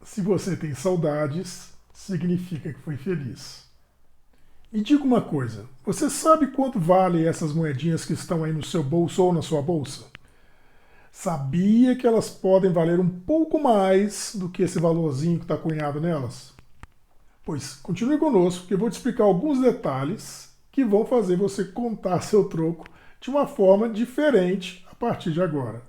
Se você tem saudades, significa que foi feliz. E diga uma coisa, você sabe quanto vale essas moedinhas que estão aí no seu bolso ou na sua bolsa? Sabia que elas podem valer um pouco mais do que esse valorzinho que está cunhado nelas? Pois continue conosco que eu vou te explicar alguns detalhes que vão fazer você contar seu troco de uma forma diferente a partir de agora.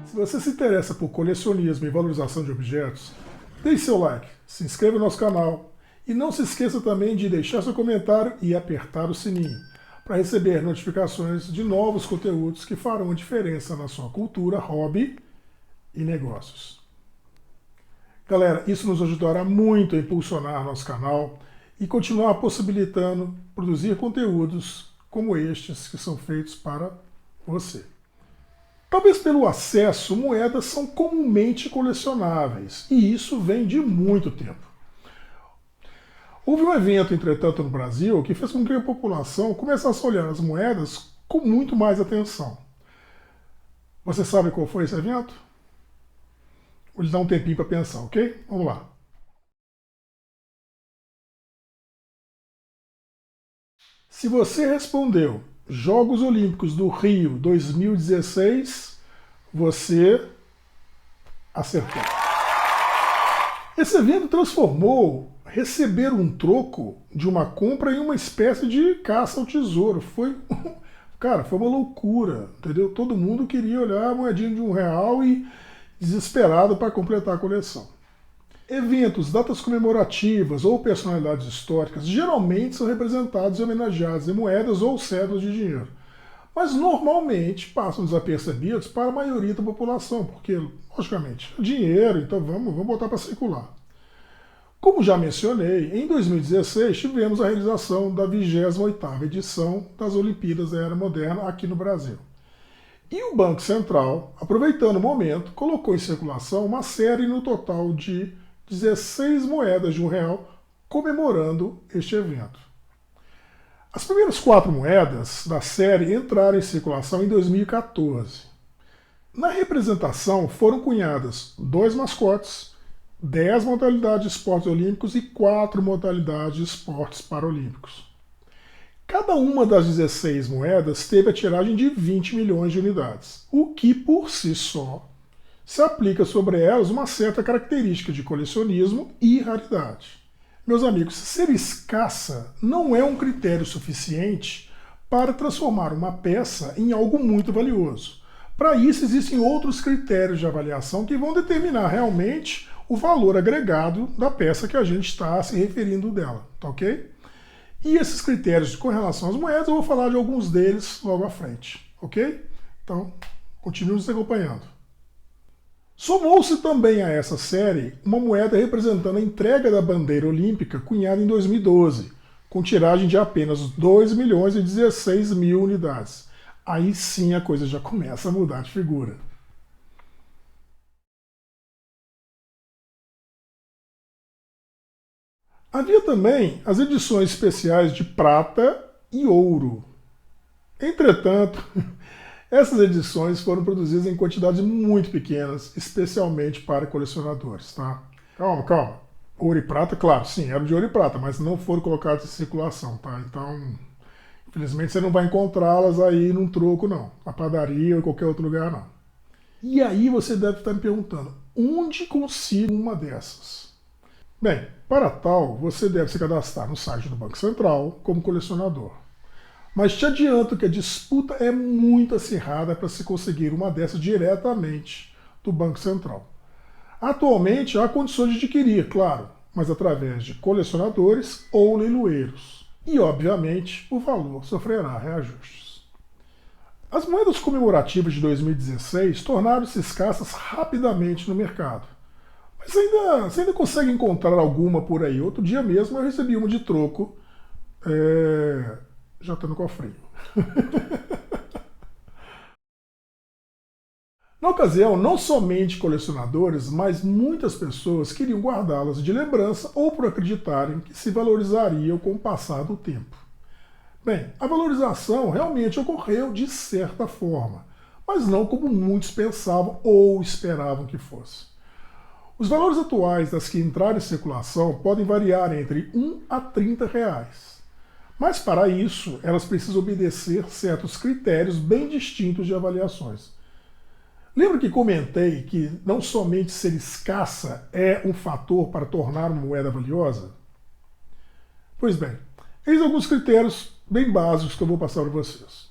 Se você se interessa por colecionismo e valorização de objetos, deixe seu like, se inscreva no nosso canal e não se esqueça também de deixar seu comentário e apertar o sininho para receber notificações de novos conteúdos que farão a diferença na sua cultura, hobby e negócios. Galera, isso nos ajudará muito a impulsionar nosso canal e continuar possibilitando produzir conteúdos como estes que são feitos para você. Talvez pelo acesso, moedas são comumente colecionáveis, e isso vem de muito tempo. Houve um evento, entretanto, no Brasil que fez com que a população começasse a olhar as moedas com muito mais atenção. Você sabe qual foi esse evento? Vou lhe dar um tempinho para pensar, ok? Vamos lá. Se você respondeu Jogos Olímpicos do Rio 2016, você acertou. Esse evento transformou receber um troco de uma compra em uma espécie de caça ao tesouro. Cara, foi uma loucura, entendeu? Todo mundo queria olhar a moedinha de R$1 e desesperado para completar a coleção. Eventos, datas comemorativas ou personalidades históricas geralmente são representados e homenageados em moedas ou cédulas de dinheiro, mas normalmente passam desapercebidos para a maioria da população, porque, logicamente, é dinheiro, então vamos botar para circular. Como já mencionei, em 2016 tivemos a realização da 28ª edição das Olimpíadas da Era Moderna aqui no Brasil. E o Banco Central, aproveitando o momento, colocou em circulação uma série no total de 16 moedas de R$1 comemorando este evento. As primeiras 4 moedas da série entraram em circulação em 2014. Na representação foram cunhadas 2 mascotes, 10 modalidades de esportes olímpicos e 4 modalidades de esportes paralímpicos. Cada uma das 16 moedas teve a tiragem de 20 milhões de unidades, o que por si só se aplica sobre elas uma certa característica de colecionismo e raridade. Meus amigos, ser escassa não é um critério suficiente para transformar uma peça em algo muito valioso. Para isso existem outros critérios de avaliação que vão determinar realmente o valor agregado da peça que a gente está se referindo dela, tá ok? E esses critérios com relação às moedas, eu vou falar de alguns deles logo à frente, ok? Então, continue nos acompanhando. Somou-se também a essa série uma moeda representando a entrega da bandeira olímpica cunhada em 2012, com tiragem de apenas 2.016.000 unidades. Aí sim a coisa já começa a mudar de figura. Havia também as edições especiais de prata e ouro. Entretanto, essas edições foram produzidas em quantidades muito pequenas, especialmente para colecionadores, tá? Calma. Ouro e prata, claro, sim, eram de ouro e prata, mas não foram colocadas em circulação, tá? Então, infelizmente você não vai encontrá-las aí num troco, não. Na padaria ou em qualquer outro lugar, não. E aí você deve estar me perguntando, onde consigo uma dessas? Bem, para tal, você deve se cadastrar no site do Banco Central como colecionador. Mas te adianto que a disputa é muito acirrada para se conseguir uma dessas diretamente do Banco Central. Atualmente há condições de adquirir, claro, mas através de colecionadores ou leiloeiros. E, obviamente, o valor sofrerá reajustes. As moedas comemorativas de 2016 tornaram-se escassas rapidamente no mercado. Mas você ainda consegue encontrar alguma por aí. Outro dia mesmo eu recebi uma de troco. Já está no cofrinho. Na ocasião, não somente colecionadores, mas muitas pessoas queriam guardá-las de lembrança ou por acreditarem que se valorizariam com o passar do tempo. Bem, a valorização realmente ocorreu de certa forma, mas não como muitos pensavam ou esperavam que fosse. Os valores atuais das que entraram em circulação podem variar entre 1 a 30 reais. Mas para isso, elas precisam obedecer certos critérios bem distintos de avaliações. Lembra que comentei que não somente ser escassa é um fator para tornar uma moeda valiosa? Pois bem, eis alguns critérios bem básicos que eu vou passar para vocês.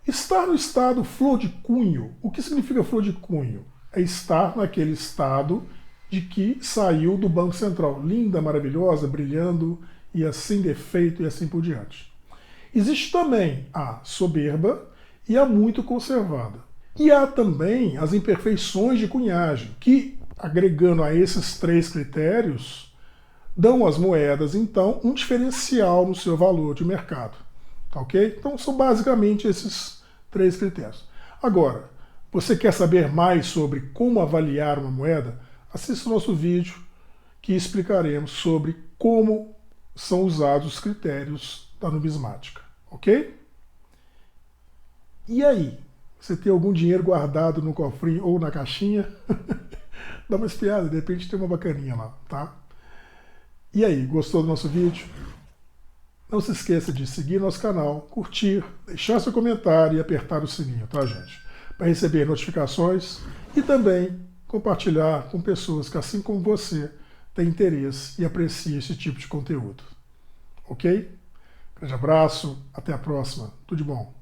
Estar no estado flor de cunho. O que significa flor de cunho? É estar naquele estado de que saiu do Banco Central. Linda, maravilhosa, brilhando e sem defeito e assim por diante. Existe também a soberba e a muito conservada. E há também as imperfeições de cunhagem, que, agregando a esses 3 critérios, dão às moedas, então, um diferencial no seu valor de mercado. Tá ok? Então, são basicamente esses 3 critérios. Agora, você quer saber mais sobre como avaliar uma moeda? Assista o nosso vídeo que explicaremos sobre como são usados os critérios da numismática. Ok? E aí? Você tem algum dinheiro guardado no cofrinho ou na caixinha? Dá uma espiada, de repente tem uma bacaninha lá, tá? E aí, gostou do nosso vídeo? Não se esqueça de seguir nosso canal, curtir, deixar seu comentário e apertar o sininho, tá, gente? Para receber notificações e também compartilhar com pessoas que, assim como você, têm interesse e apreciam esse tipo de conteúdo. Ok? Grande abraço, até a próxima. Tudo de bom.